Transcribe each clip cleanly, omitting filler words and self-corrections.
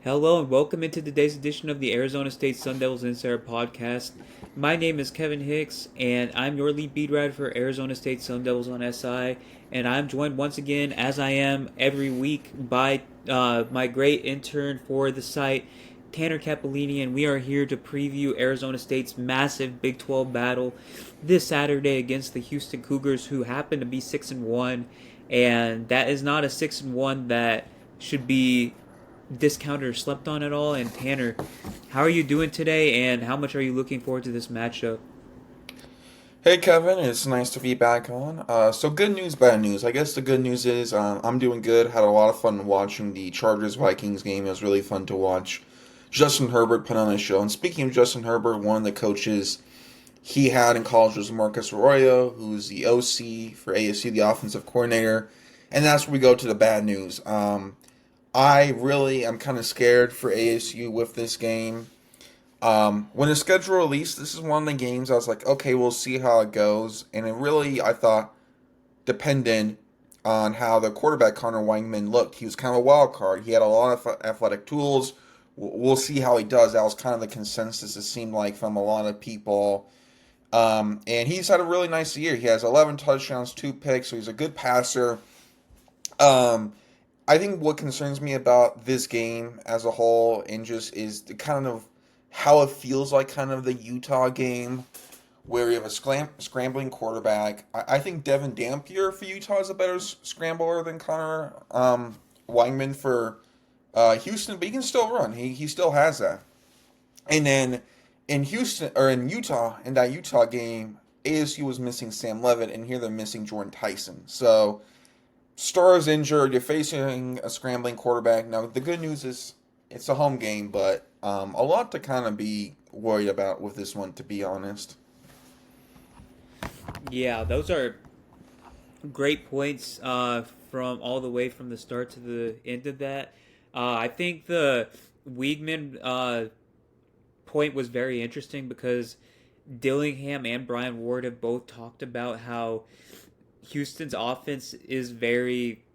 Hello and welcome into today's edition of the Arizona State Sun Devils Insider Podcast. My name is Kevin Hicks, and I'm your lead beat writer for Arizona State Sun Devils on SI. And I'm joined once again, as I am every week, by my great intern for the site, Tanner Capolini, and we are here to preview Arizona State's massive Big 12 battle this Saturday against the Houston Cougars, who happen to be 6-1, and that is not a 6-1 that should be discounted or slept on at all? And Tanner, how are you doing today, and how much are you looking forward to this matchup? Hey Kevin, it's nice to be back on. So good news, bad news. I guess the good news is I'm doing good. Had a lot of fun watching the Chargers Vikings game. It was really fun to watch Justin Herbert put on a show. And speaking of Justin Herbert, one of the coaches he had in college was Marcus Arroyo, who's the OC for ASU, the offensive coordinator. And that's where we go to the bad news. I really am kind of scared for ASU with this game. When the schedule released, this is one of the games I was like, okay, we'll see how it goes. And it really, I thought, depended on how the quarterback Connor Wingman looked. He was kind of a wild card. He had a lot of athletic tools. We'll see how he does. That was kind of the consensus, it seemed like, from a lot of people. And he's had a really nice year. He has 11 touchdowns, 2 picks, so he's a good passer. Um, I think what concerns me about this game as a whole and just is the kind of how it feels like kind of the Utah game where you have a scrambling quarterback. I think Devin Dampier for Utah is a better scrambler than Connor Wingman for Houston, but he can still run. He still has that. And then in Houston or in Utah, in that Utah game, ASU was missing Sam Levitt, and here they're missing Jordan Tyson. So Starr's injured. You're facing a scrambling quarterback. Now, the good news is it's a home game, but a lot to kind of be worried about with this one, to be honest. Yeah, those are great points from all the way from the start to the end of that. I think the Wiegman point was very interesting because Dillingham and Brian Ward have both talked about how Houston's offense is very,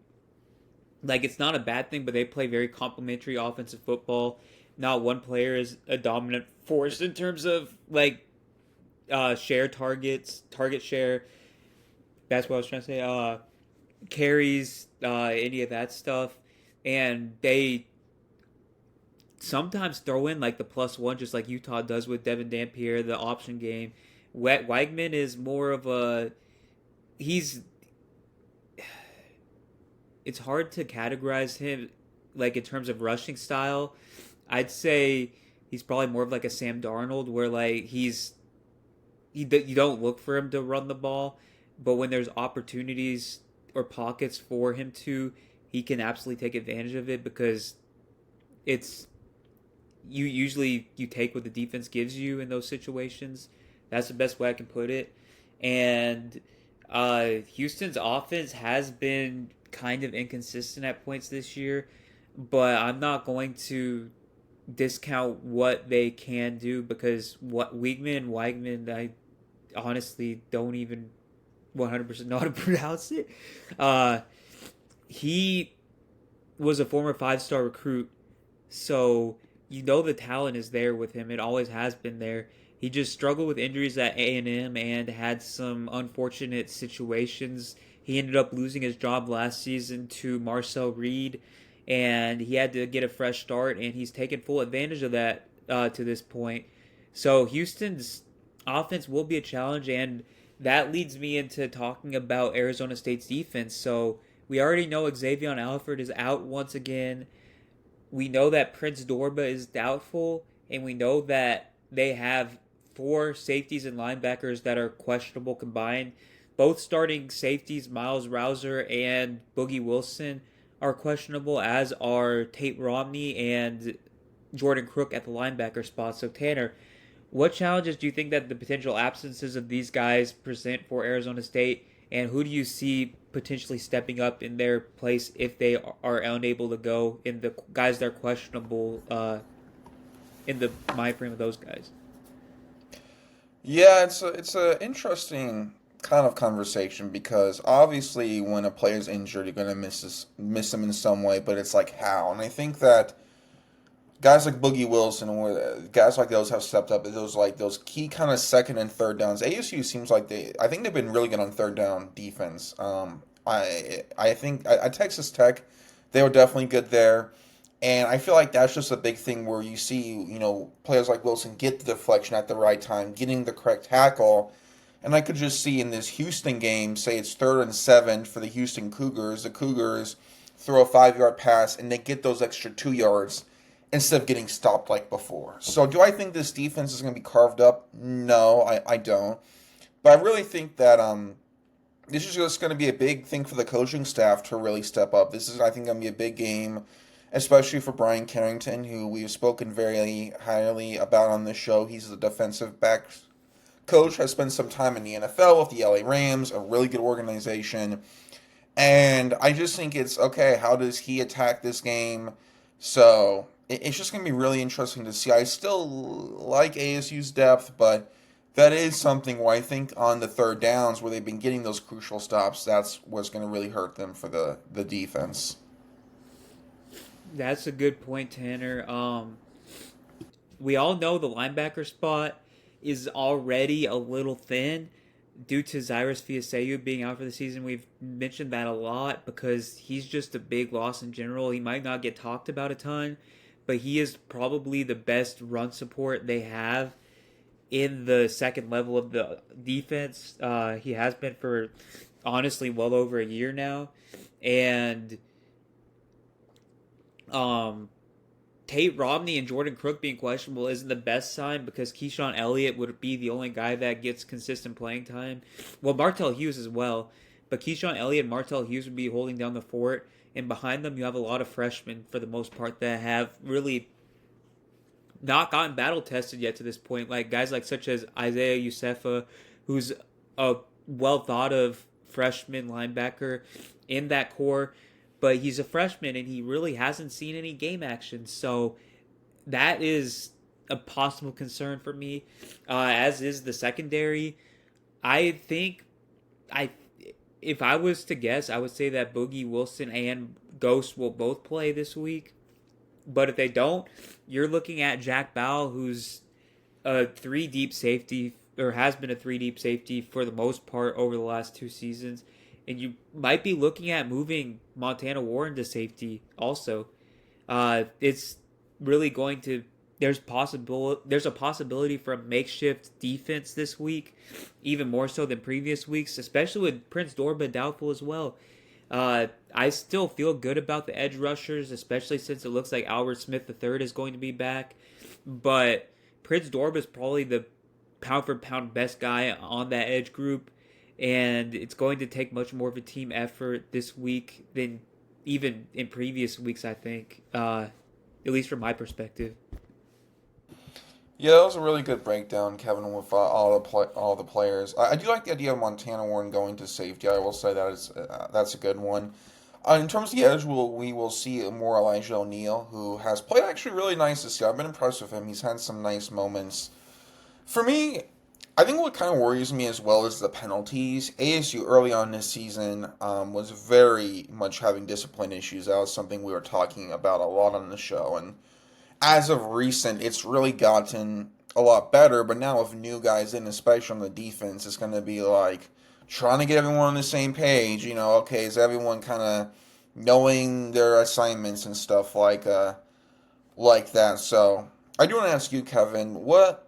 like, it's not a bad thing, but they play very complementary offensive football. Not one player is a dominant force in terms of like share targets, target share. That's what I was trying to say. Carries, any of that stuff, and they sometimes throw in like the +1, just like Utah does with Devin Dampier, the option game. Wegman is more of a he's. It's hard to categorize him like in terms of rushing style. I'd say he's probably more of like a Sam Darnold, where like you don't look for him to run the ball, but when there's opportunities or pockets for him to, he can absolutely take advantage of it because it's you take what the defense gives you in those situations. That's the best way I can put it. And Houston's offense has been kind of inconsistent at points this year, but I'm not going to discount what they can do because what Weigman, I honestly don't even 100% know how to pronounce it. Uh, he was a former 5-star recruit, so you know the talent is there with him. It always has been there. He just struggled with injuries at A&M and had some unfortunate situations. He ended up losing his job last season to Marcel Reed, and he had to get a fresh start, and he's taken full advantage of that to this point. So Houston's offense will be a challenge, and that leads me into talking about Arizona State's defense. So we already know Xavier Alford is out once again. We know that Prince Dorba is doubtful, and we know that they have four safeties and linebackers that are questionable combined. Both starting safeties, Miles Rouser and Boogie Wilson, are questionable, as are Tate Romney and Jordan Crook at the linebacker spot. So, Tanner, what challenges do you think that the potential absences of these guys present for Arizona State, and who do you see potentially stepping up in their place if they are unable to go in the guys that are questionable in the mind frame of those guys? Yeah, it's a interesting kind of conversation because obviously when a player's injured, you're gonna miss him in some way, but it's like how. And I think that guys like Boogie Wilson or guys like those have stepped up. Those key kind of second and third downs. ASU seems like I think they've been really good on third down defense. I think at Texas Tech, they were definitely good there. And I feel like that's just a big thing where you see, players like Wilson get the deflection at the right time, getting the correct tackle. And I could just see in this Houston game, say it's 3rd and 7 for the Houston Cougars. The Cougars throw a 5-yard pass and they get those extra 2 yards instead of getting stopped like before. So do I think this defense is going to be carved up? No, I don't. But I really think that this is just going to be a big thing for the coaching staff to really step up. This is, I think, going to be a big game, especially for Brian Carrington, who we've spoken very highly about on this show. He's the defensive backs coach, has spent some time in the NFL with the LA Rams, a really good organization. And I just think it's, okay, how does he attack this game? So it's just going to be really interesting to see. I still like ASU's depth, but that is something where I think on the third downs where they've been getting those crucial stops, that's what's going to really hurt them for the defense. That's a good point, Tanner. We all know the linebacker spot is already a little thin due to Cyrus Fiaseyu being out for the season. We've mentioned that a lot because he's just a big loss in general. He might not get talked about a ton, but he is probably the best run support they have in the second level of the defense. He has been for honestly well over a year now. And Tate Romney and Jordan Crook being questionable isn't the best sign because Keyshawn Elliott would be the only guy that gets consistent playing time. Well, Martell Hughes as well, but Keyshawn Elliott and Martell Hughes would be holding down the fort, and behind them you have a lot of freshmen for the most part that have really not gotten battle tested yet to this point. Like guys like such as Isaiah Yusefa, who's a well thought of freshman linebacker in that core, but he's a freshman and he really hasn't seen any game action. So that is a possible concern for me, as is the secondary. I think I, if I was to guess, I would say that Boogie Wilson and Ghost will both play this week. But if they don't, you're looking at Jack Bowell, who's a 3 deep safety, or has been a 3 deep safety for the most part over the last 2 seasons. And you might be looking at moving Montana Warren to safety also. It's really going to, there's a possibility for a makeshift defense this week, even more so than previous weeks, especially with Prince Dorba doubtful as well. I still feel good about the edge rushers, especially since it looks like Albert Smith III is going to be back. But Prince Dorba is probably the pound for pound best guy on that edge group. And it's going to take much more of a team effort this week than even in previous weeks, I think, at least from my perspective. Yeah, that was a really good breakdown, Kevin, with all the players. I do like the idea of Montana Warren going to safety. I will say that's a good one. In terms of the edge, we will see more Elijah O'Neal, who has played actually really nice this year. I've been impressed with him. He's had some nice moments. For me, I think what kind of worries me as well is the penalties. ASU early on this season was very much having discipline issues. That was something we were talking about a lot on the show. And as of recent, it's really gotten a lot better. But now with new guys in, especially on the defense, it's going to be like trying to get everyone on the same page. Okay, is everyone kind of knowing their assignments and stuff like that. So I do want to ask you, Kevin, what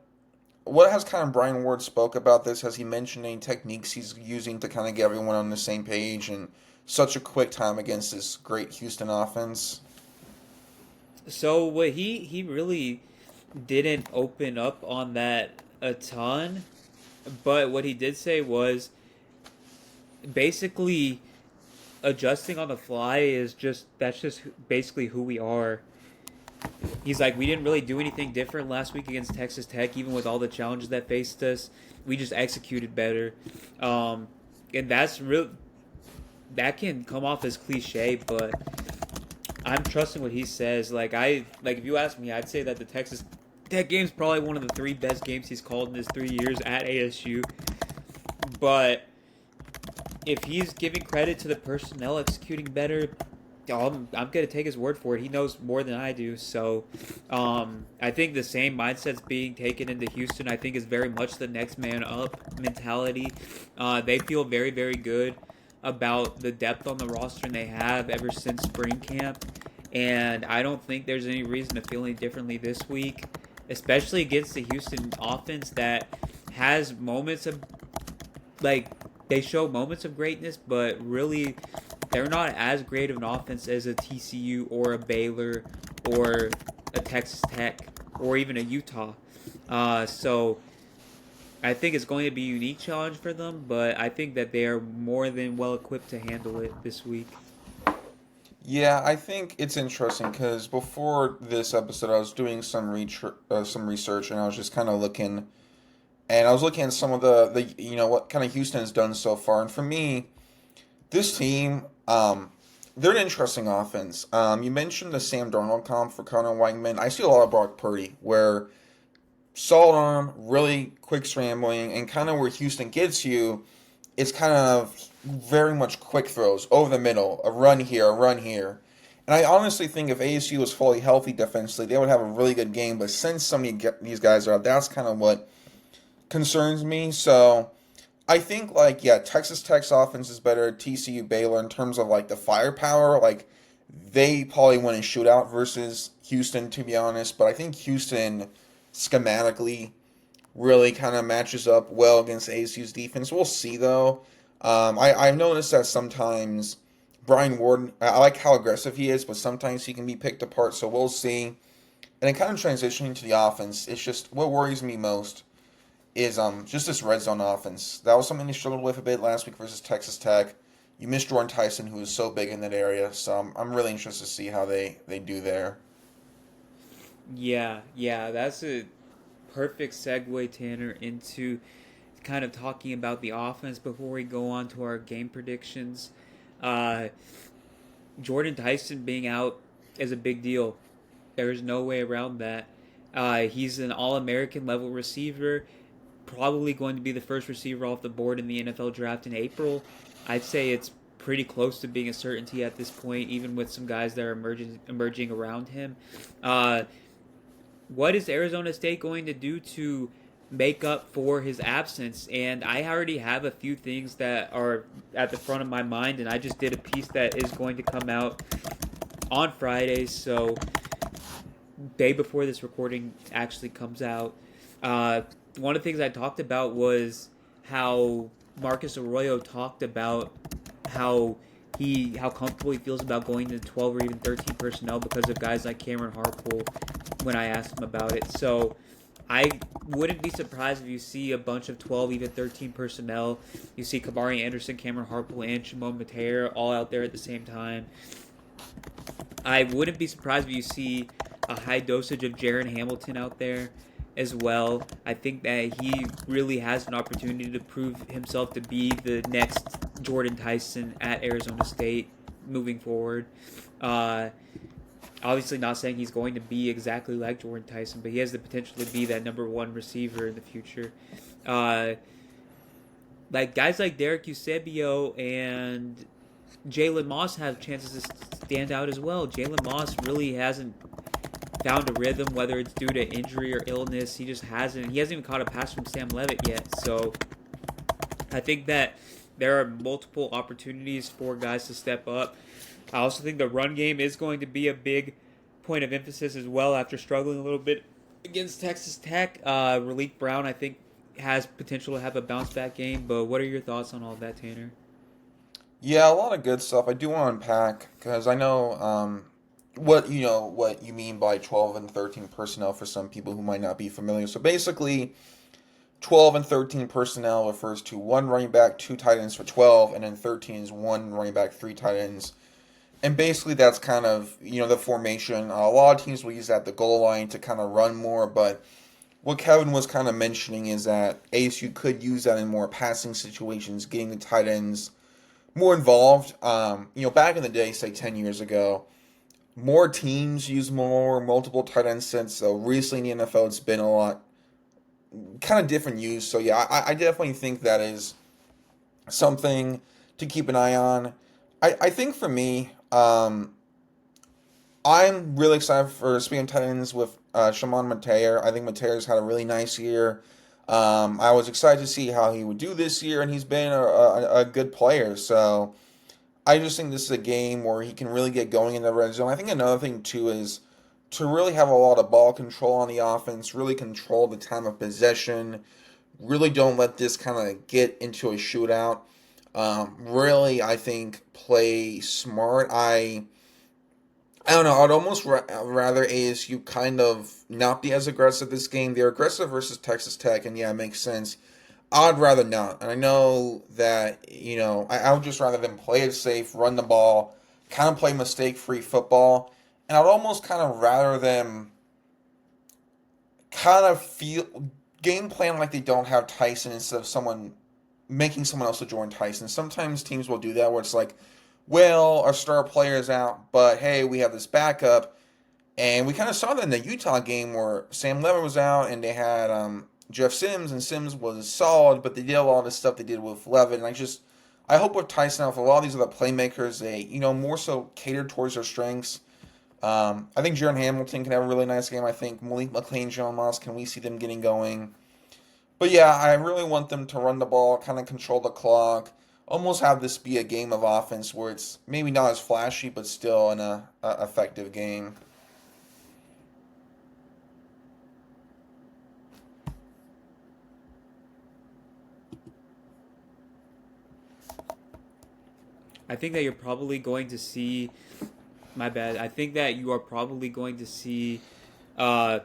has kind of Brian Ward spoke about this? Has he mentioned any techniques he's using to kind of get everyone on the same page in such a quick time against this great Houston offense? So what he really didn't open up on that a ton, but what he did say was basically adjusting on the fly is that's just basically who we are. He's like, we didn't really do anything different last week against Texas Tech, even with all the challenges that faced us. We just executed better, and that's real. That can come off as cliche, but I'm trusting what he says. If you ask me, I'd say that the Texas Tech game is probably one of the 3 best games he's called in his 3 years at ASU. But if he's giving credit to the personnel executing better, I'm gonna take his word for it. He knows more than I do. So, I think the same mindset's being taken into Houston. I think is very much the next man up mentality. They feel very, very good about the depth on the roster and they have ever since spring camp. And I don't think there's any reason to feel any differently this week, especially against the Houston offense that has moments of like they show moments of greatness, but really they're not as great of an offense as a TCU or a Baylor or a Texas Tech or even a Utah. So I think it's going to be a unique challenge for them, but I think that they are more than well equipped to handle it this week. Yeah, I think it's interesting because before this episode, I was doing some research, and I was just kind of looking, and I was looking at some of the what kind of Houston's done so far, and for me, this team, they're an interesting offense. You mentioned the Sam Darnold comp for Connor Weigman. I see a lot of Brock Purdy, where solid arm, really quick scrambling, and kind of where Houston gets you, it's kind of very much quick throws over the middle, a run here, a run here. And I honestly think if ASU was fully healthy defensively, they would have a really good game. But since some of these guys are out, that's kind of what concerns me. So I think Texas Tech's offense is better. TCU Baylor in terms of like the firepower, like they probably win a shootout versus Houston to be honest. But I think Houston schematically really kind of matches up well against ASU's defense. We'll see though. I've noticed that sometimes Brian Ward, I like how aggressive he is, but sometimes he can be picked apart. So we'll see. And then kind of transitioning to the offense, it's just what worries me most is just this red zone offense. That was something they struggled with a bit last week versus Texas Tech. You missed Jordan Tyson, who is so big in that area. So I'm really interested to see how they do there. Yeah, that's a perfect segue, Tanner, into kind of talking about the offense before we go on to our game predictions. Uh, Jordan Tyson being out is a big deal. There's no way around that. He's an All American level receiver, probably going to be the first receiver off the board in the NFL draft in April. I'd say it's pretty close to being a certainty at this point, even with some guys that are emerging around him. Uh, what is Arizona State going to do to make up for his absence? And I already have a few things that are at the front of my mind, and I just did a piece that is going to come out on Friday, so day before this recording actually comes out. One of the things I talked about was how Marcus Arroyo talked about how how comfortable he feels about going to 12 or even 13 personnel because of guys like Cameron Harpole when I asked him about it. So I wouldn't be surprised if you see a bunch of 12, even 13 personnel. You see Kamari Anderson, Cameron Harpole, and Shimon Mateer all out there at the same time. I wouldn't be surprised if you see a high dosage of Jaron Hamilton out there as well. I think that he really has an opportunity to prove himself to be the next Jordan Tyson at Arizona State moving forward. Obviously not saying he's going to be exactly like Jordan Tyson, but he has the potential to be that number one receiver in the future. Like guys like Derek Eusebio and Jalen Moss have chances to stand out as well. Jalen Moss really hasn't found a rhythm, whether it's due to injury or illness. He just hasn't. He hasn't even caught a pass from Sam Levitt yet. So I think that there are multiple opportunities for guys to step up. I also think the run game is going to be a big point of emphasis as well after struggling a little bit against Texas Tech. Relief Brown, I think, has potential to have a bounce back game. But what are your thoughts on all that, Tanner? Yeah, a lot of good stuff. I do want to unpack because I know what you mean by 12 and 13 personnel for some people who might not be familiar. So basically, 12 and 13 personnel refers to one running back, two tight ends for 12, and then 13 is one running back, three tight ends. And basically, that's kind of the formation. A lot of teams will use that at the goal line to kind of run more, but what Kevin was kind of mentioning is that ASU could use that in more passing situations, getting the tight ends more involved. Back in the day, say 10 years ago, more teams use more multiple tight end sets. So recently in the NFL, it's been a lot kind of different use. So yeah, I definitely think that is something to keep an eye on. I think for me, I'm really excited for speaking Titans with Shimon Mateer. I think Mateer's had a really nice year. I was excited to see how he would do this year, and he's been a good player. So I just think this is a game where he can really get going in the red zone. I think another thing too is to really have a lot of ball control on the offense, really control the time of possession, really don't let this kind of get into a shootout. Really, I think play smart. I don't know. I'd almost rather ASU kind of not be as aggressive this game. They're aggressive versus Texas Tech, and yeah, it makes sense. I'd rather not. And I know that, I would just rather them play it safe, run the ball, kind of play mistake free football. And I'd almost kind of rather them kind of feel game plan like they don't have Tyson instead of someone making someone else to join Tyson. Sometimes teams will do that where it's like, well, our star player is out, but hey, we have this backup. And we kind of saw that in the Utah game where Sam Lever was out and they had Jeff Sims, and Sims was solid, but they did a lot of the stuff they did with Levitt. And I hope with Tyson, with a lot of these other playmakers, they, more so cater towards their strengths. I think Jaron Hamilton can have a really nice game. I think Malik McLean, John Moss, can we see them getting going? But yeah, I really want them to run the ball, kind of control the clock, almost have this be a game of offense where it's maybe not as flashy, but still a effective game. I think that you're probably going to see. My bad. I think that you are probably going to see uh,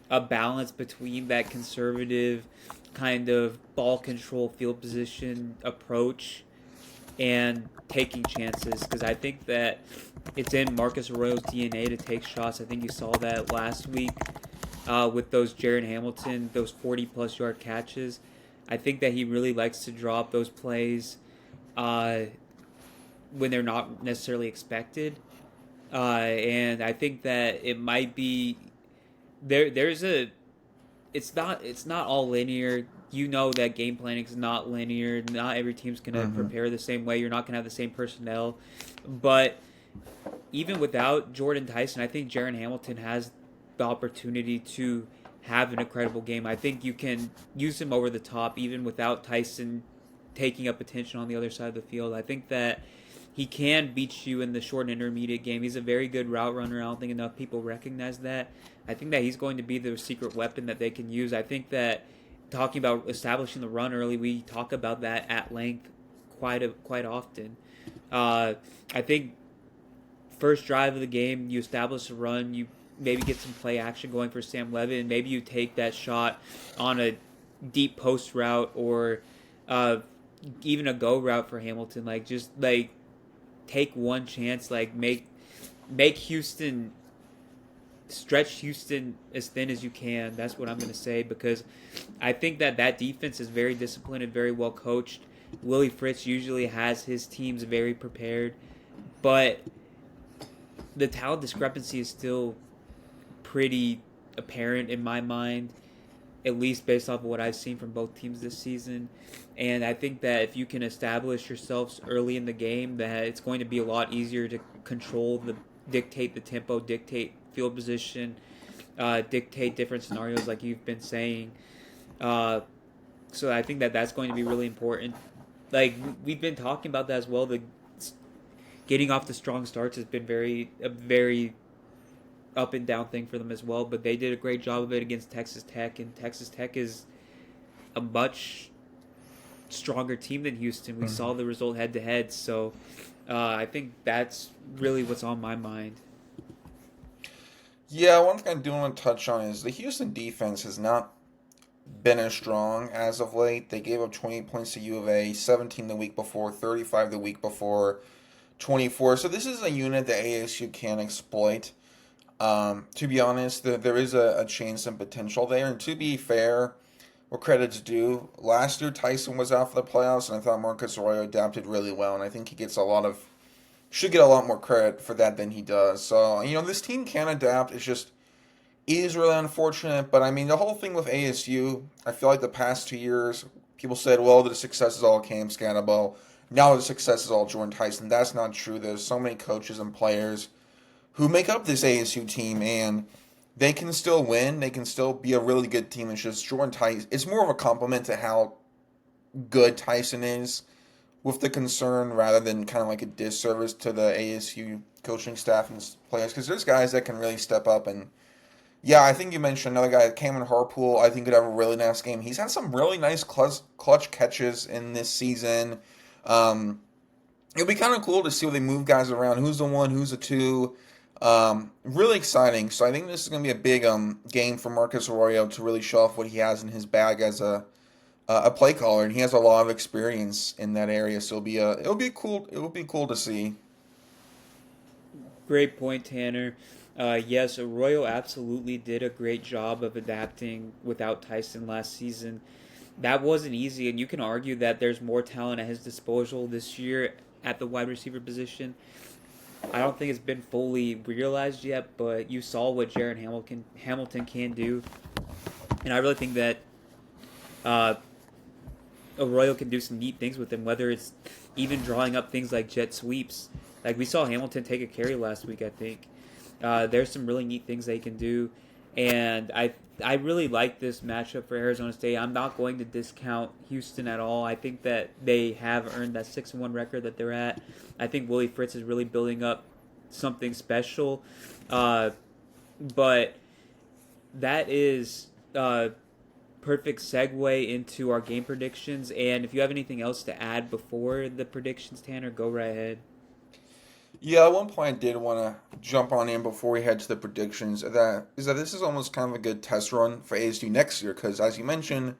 a balance between that conservative kind of ball control, field position approach and taking chances. Because I think that it's in Marcus Arroyo's DNA to take shots. I think you saw that last week with those Jaron Hamilton, those 40 plus yard catches. I think that he really likes to drop those plays uh, when they're not necessarily expected. And I think that it might be there. There's a. It's not all linear. You know that game planning is not linear. Not every team's gonna Mm-hmm. prepare the same way. You're not gonna have the same personnel, but even without Jordan Tyson, I think Jaron Hamilton has the opportunity to have an incredible game. I think you can use him over the top even without Tyson taking up attention on the other side of the field. I think that he can beat you in the short and intermediate game. He's a very good route runner. I don't think enough people recognize that. I think that he's going to be the secret weapon that they can use. I think that talking about establishing the run early, we talk about that at length quite often. I think first drive of the game, you establish a run, you maybe get some play action going for Sam Levitt, and maybe you take that shot on a deep post route or uh, even a go route for Hamilton. Like just like take one chance, like make Houston stretch Houston as thin as you can. That's what I'm going to say because I think that defense is very disciplined and very well coached. Willie Fritz usually has his teams very prepared, but the talent discrepancy is still pretty apparent in my mind, at least based off of what I've seen from both teams this season. And I think that if you can establish yourselves early in the game, that it's going to be a lot easier to dictate the tempo, dictate field position, dictate different scenarios like you've been saying. Uh, so I think that that's going to be really important. Like we've been talking about that as well. The getting off the strong starts has been a very up and down thing for them as well. But they did a great job of it against Texas Tech, and Texas Tech is a much stronger team than Houston. We Mm-hmm. saw the result head to head, so I think that's really what's on my mind. Yeah, one thing I do want to touch on is the Houston defense has not been as strong as of late. They gave up 28 points to U of A, 17 the week before, 35 the week before, 24. So this is a unit that ASU can exploit. To be honest, there is a chance and potential there. And to be fair, what credit's due, last year Tyson was out for the playoffs, and I thought Marcus Arroyo adapted really well, and I think he gets should get a lot more credit for that than he does. So, this team can adapt. It's just is really unfortunate. But I mean, the whole thing with ASU, I feel like the past 2 years, people said, well, the success is all Cam Scannable. Now the success is all Jordan Tyson. That's not true. There's so many coaches and players who make up this ASU team, and they can still win. They can still be a really good team. It's just Jordan Tyson. It's more of a compliment to how good Tyson is with the concern rather than kind of like a disservice to the ASU coaching staff and players because there's guys that can really step up and yeah, I think you mentioned another guy, Cameron Harpool. I think could have a really nice game. He's had some really nice clutch catches in this season. Um, It'll be kind of cool to see where they move guys around. Who's the one? Who's the two? Really exciting. So I think this is going to be a big game for Marcus Arroyo to really show off what he has in his bag as a play caller, and he has a lot of experience in that area. So it'll be cool to see. Great point, Tanner. Yes, Arroyo absolutely did a great job of adapting without Tyson last season. That wasn't easy, and you can argue that there's more talent at his disposal this year at the wide receiver position. I don't think it's been fully realized yet, but you saw what Jaron Hamilton can do, and I really think that uh, Arroyo can do some neat things with him, whether it's even drawing up things like jet sweeps. Like we saw Hamilton take a carry last week, I think. There's some really neat things they can do, and I really like this matchup for Arizona State. I'm not going to discount Houston at all. I think that they have earned that 6-1 record that they're at. I think Willie Fritz is really building up something special, but that is perfect segue into our game predictions. And if you have anything else to add before the predictions, Tanner, go right ahead. Yeah, at one point I did want to jump on in before we head to the predictions. That is that this is almost kind of a good test run for ASU next year because, as you mentioned,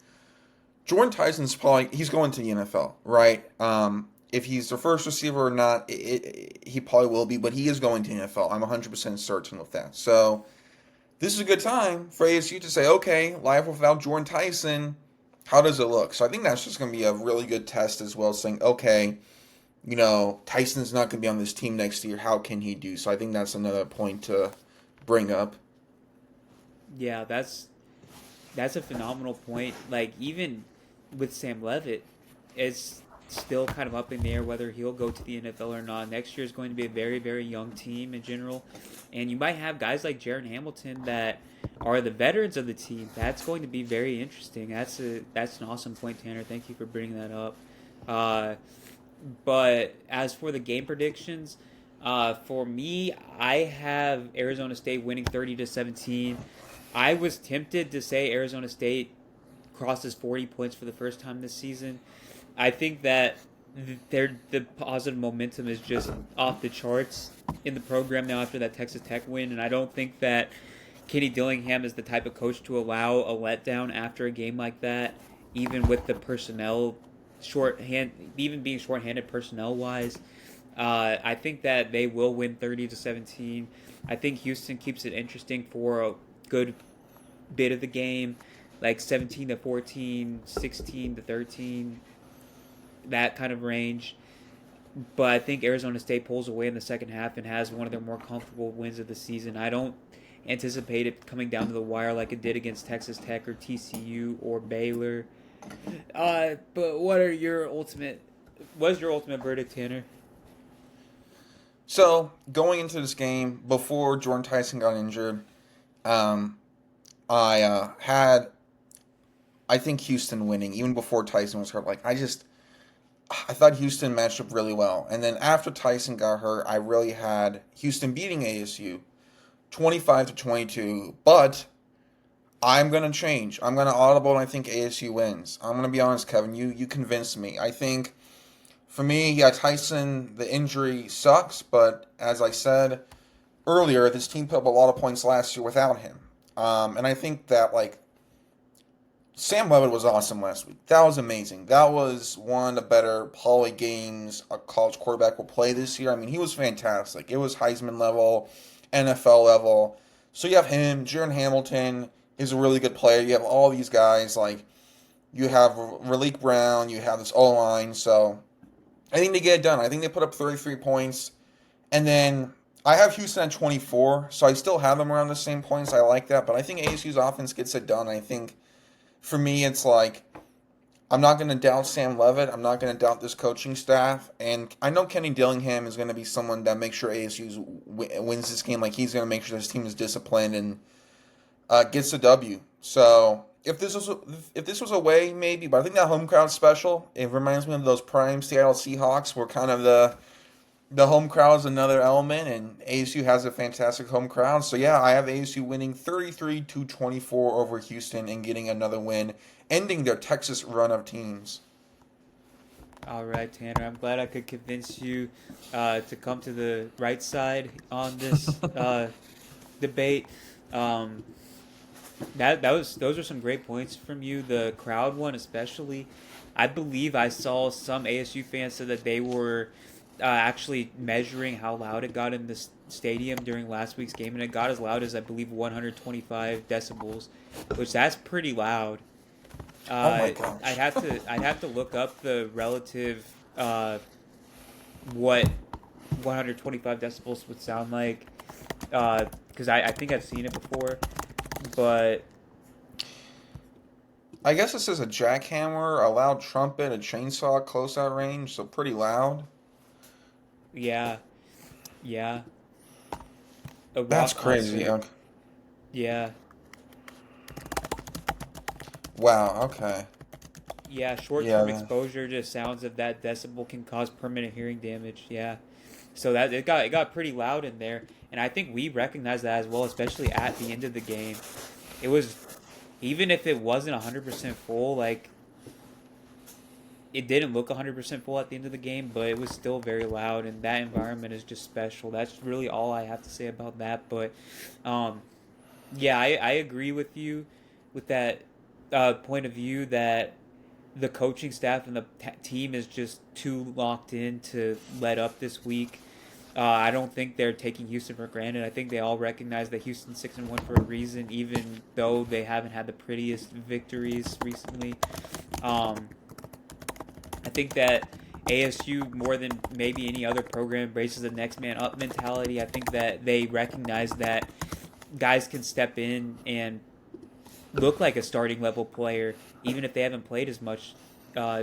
Jordan Tyson's probably he's going to the NFL, right? If he's the first receiver or not, he probably will be, but he is going to the NFL. I'm 100% certain with that. So this is a good time for ASU to say, okay, life without Jordan Tyson, how does it look? So I think that's just going to be a really good test as well, saying, okay, Tyson's not going to be on this team next year. How can he do? So I think that's another point to bring up. Yeah, that's a phenomenal point. Like even with Sam Levitt, it's still kind of up in the air whether he'll go to the NFL or not. Next year is going to be a very, very young team in general, and you might have guys like Jaron Hamilton that are the veterans of the team. That's going to be very interesting. That's an awesome point, Tanner. Thank you for bringing that up. But as for the game predictions, for me, I have Arizona State winning 30-17. I was tempted to say Arizona State crosses 40 points for the first time this season. I think that the positive momentum is just off the charts in the program now after that Texas Tech win, and I don't think that Kenny Dillingham is the type of coach to allow a letdown after a game like that, even with the personnel even being shorthanded personnel wise. I think that they will win 30-17. I think Houston keeps it interesting for a good bit of the game, like 17-14, 16-13, that kind of range. But I think Arizona State pulls away in the second half and has one of their more comfortable wins of the season. I don't anticipate it coming down to the wire like it did against Texas Tech or TCU or Baylor. But what is your ultimate verdict, Tanner? So going into this game before Jordan Tyson got injured, um, I think Houston winning even before Tyson was hurt. I thought Houston matched up really well, and then after Tyson got hurt, I really had Houston beating ASU 25-22. But I'm gonna change. I'm gonna audible, and I think ASU wins. I'm gonna be honest, Kevin. You convinced me. I think for me, yeah, Tyson, the injury sucks, but as I said earlier, this team put up a lot of points last year without him. And I think that Sam Levitt was awesome last week. That was amazing. That was one of the better poly games a college quarterback will play this year. I mean, he was fantastic. It was Heisman level, NFL level. So you have him. Jaron Hamilton is a really good player. You have all these guys. You have Raleek Brown. You have this O-line. So I think they get it done. I think they put up 33 points. And then I have Houston at 24. So I still have them around the same points. I like that. But I think ASU's offense gets it done. I think for me, it's I'm not going to doubt Sam Levitt. I'm not going to doubt this coaching staff. And I know Kenny Dillingham is going to be someone that makes sure ASU wins this game. Like, he's going to make sure his team is disciplined and gets the W. So if this was away, maybe, but I think that home crowd's special. It reminds me of those prime Seattle Seahawks, where kind of the home crowd is another element, and ASU has a fantastic home crowd. So yeah, I have ASU winning 33-24 over Houston and getting another win, ending their Texas run of teams. All right, Tanner. I'm glad I could convince you to come to the right side on this debate. Um, that was those are some great points from you. The crowd one, especially. I believe I saw some ASU fans said that they were actually measuring how loud it got in this stadium during last week's game, and it got as loud as I believe 125 decibels, which that's pretty loud. Oh my I'd gosh. have to look up the relative what 125 decibels would sound like because I think I've seen it before, but I guess this is a jackhammer, a loud trumpet, a chainsaw close out range, so pretty loud. yeah, yeah, a That's rock crazy. concert, Okay. yeah, Wow. Okay. yeah. Short Yeah. term exposure to sounds of that decibel can cause permanent hearing damage. Yeah, so that it got pretty loud in there, and I think we recognize that as well, especially at the end of the game. It was even if it wasn't 100% full, like it didn't look 100% full at the end of the game, but it was still very loud, and that environment is just special. That's really all I have to say about that. But um, yeah, I agree with you with that point of view that the coaching staff and the team is just too locked in to let up this week. I don't think they're taking Houston for granted. I think they all recognize that Houston's 6-1 for a reason, even though they haven't had the prettiest victories recently. Um, I think that ASU, more than maybe any other program, embraces the next man up mentality. I think that they recognize that guys can step in and look like a starting level player, even if they haven't played as much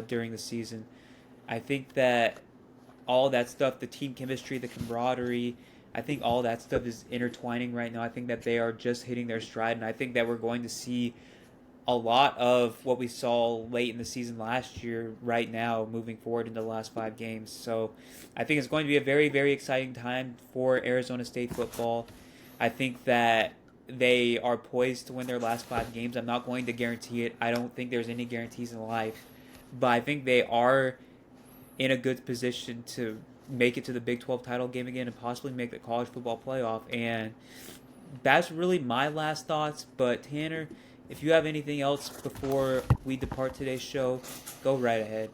during the season. I think that all that stuff, the team chemistry, the camaraderie, I think all that stuff is intertwining right now. I think that they are just hitting their stride, and I think that we're going to see a lot of what we saw late in the season last year right now moving forward into the last 5 games. So I think it's going to be a very, very exciting time for Arizona State football. I think that they are poised to win their last 5 games. I'm not going to guarantee it. I don't think there's any guarantees in life. But I think they are in a good position to make it to the Big 12 title game again and possibly make the college football playoff. And that's really my last thoughts. But Tanner, if you have anything else before we depart today's show, go right ahead.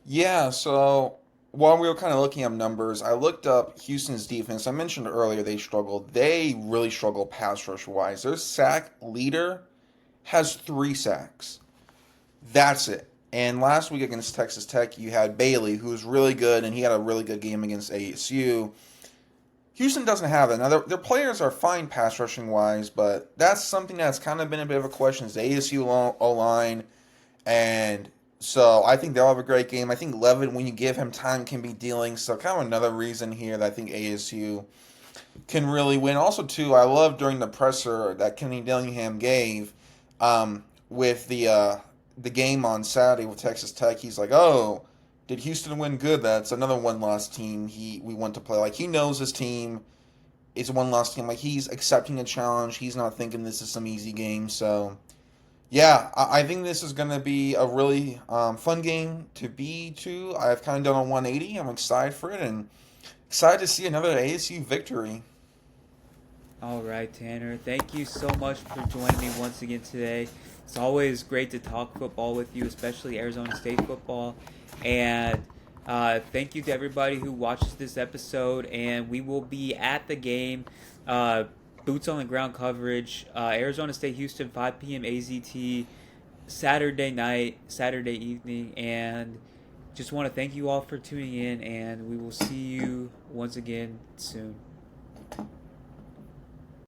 Yeah, so while we were kind of looking up numbers, I looked up Houston's defense. I mentioned earlier they struggled. They really struggle pass rush wise. Their sack leader has 3 sacks. That's it. And last week against Texas Tech, you had Bailey, who was really good, and he had a really good game against ASU. Houston doesn't have that. Now, their players are fine pass rushing wise, but that's something that's kind of been a bit of a question is the ASU O line. And so I think they'll have a great game. I think Levin, when you give him time, can be dealing. So kind of another reason here that I think ASU can really win. Also, too, I love during the presser that Kenny Dillingham gave with the game on Saturday with Texas Tech. He's like, "Oh, did Houston win? Good. That's another one loss team. We want to play like he knows his team is a one loss team. Like he's accepting a challenge. He's not thinking this is some easy game. So." Yeah, I think this is going to be a really fun game to be to. I've kind of done a 180. I'm excited for it and excited to see another ASU victory. All right, Tanner. Thank you so much for joining me once again today. It's always great to talk football with you, especially Arizona State football. And thank you to everybody who watches this episode. And we will be at the game. Uh, Boots on the ground coverage. Arizona State, Houston, 5 p.m. AZT, Saturday night, Saturday evening. And just want to thank you all for tuning in. And we will see you once again soon.